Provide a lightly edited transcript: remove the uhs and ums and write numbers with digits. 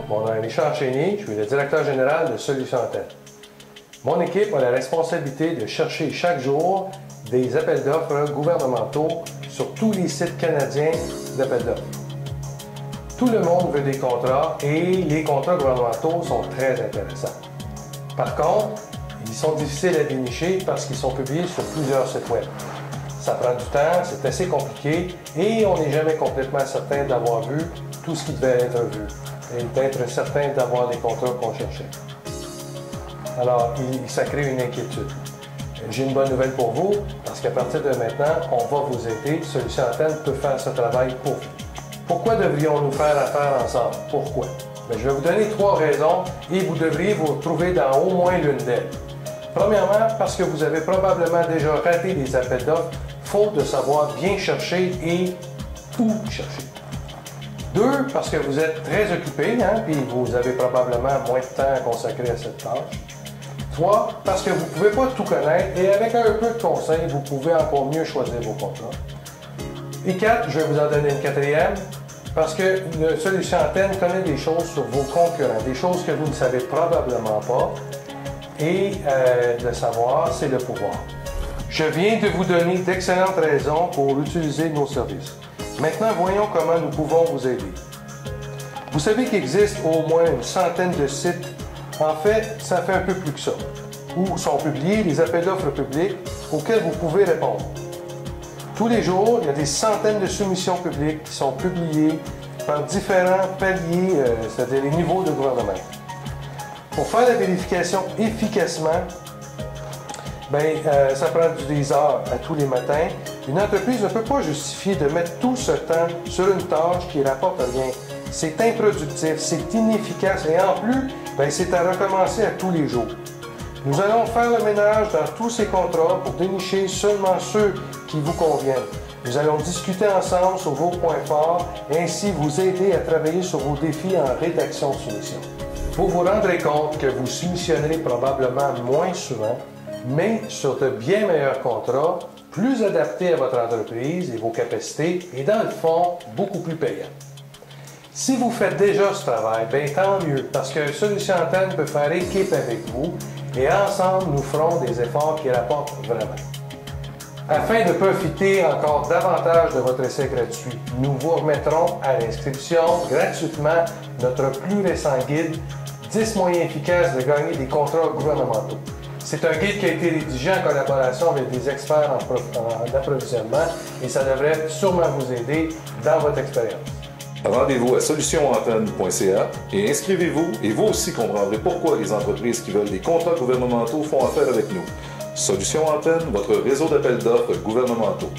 mon nom est Richard Chénier, je suis le directeur général de Solutions Antenne. Mon équipe a la responsabilité de chercher chaque jour des appels d'offres gouvernementaux sur tous les sites canadiens d'appels d'offres. Tout le monde veut des contrats et les contrats gouvernementaux sont très intéressants. Par contre, ils sont difficiles à dénicher parce qu'ils sont publiés sur plusieurs sites web. Ça prend du temps, c'est assez compliqué et on n'est jamais complètement certain d'avoir vu tout ce qui devait être vu et d'être certain d'avoir les contrats qu'on cherchait. Alors, ça crée une inquiétude. J'ai une bonne nouvelle pour vous, parce qu'à partir de maintenant, on va vous aider. Solutions Antenne peut faire ce travail pour vous. Pourquoi devrions-nous faire affaire ensemble? Pourquoi? Bien, je vais vous donner 3 raisons et vous devriez vous retrouver dans au moins l'une d'elles. Premièrement, parce que vous avez probablement déjà raté des appels d'offres, faute de savoir bien chercher et où chercher. 2, parce que vous êtes très occupé, puis vous avez probablement moins de temps à consacrer à cette tâche. 3, parce que vous ne pouvez pas tout connaître et avec un peu de conseils, vous pouvez encore mieux choisir vos contrats. Et 4, je vais vous en donner une 4e, parce que Solutions Antenne connaît des choses sur vos concurrents, des choses que vous ne savez probablement pas. Et le savoir, c'est le pouvoir. Je viens de vous donner d'excellentes raisons pour utiliser nos services. Maintenant, voyons comment nous pouvons vous aider. Vous savez qu'il existe au moins une centaine de sites. En fait, ça fait un peu plus que ça, où sont publiés les appels d'offres publics auxquels vous pouvez répondre. Tous les jours, il y a des centaines de soumissions publiques qui sont publiées par différents paliers, c'est-à-dire les niveaux de gouvernement. Pour faire la vérification efficacement, ça prend des heures à tous les matins. Une entreprise ne peut pas justifier de mettre tout ce temps sur une tâche qui ne rapporte rien. C'est improductif, c'est inefficace et en plus, c'est à recommencer à tous les jours. Nous allons faire le ménage dans tous ces contrats pour dénicher seulement ceux qui vous conviennent. Nous allons discuter ensemble sur vos points forts et ainsi vous aider à travailler sur vos défis en rédaction de soumission. Vous vous rendrez compte que vous soumissionnerez probablement moins souvent, mais sur de bien meilleurs contrats, plus adaptés à votre entreprise et vos capacités, et dans le fond, beaucoup plus payants. Si vous faites déjà ce travail, tant mieux, parce que Solutions Antenne peut faire équipe avec vous, et ensemble, nous ferons des efforts qui rapportent vraiment. Afin de profiter encore davantage de votre essai gratuit, nous vous remettrons à l'inscription gratuitement notre plus récent guide 10 moyens efficaces de gagner des contrats gouvernementaux. C'est un guide qui a été rédigé en collaboration avec des experts en approvisionnement et ça devrait sûrement vous aider dans votre expérience. Rendez-vous à solutionantenne.ca et inscrivez-vous et vous aussi comprendrez pourquoi les entreprises qui veulent des contrats gouvernementaux font affaire avec nous. Solutions Antenne, votre réseau d'appels d'offres gouvernementaux.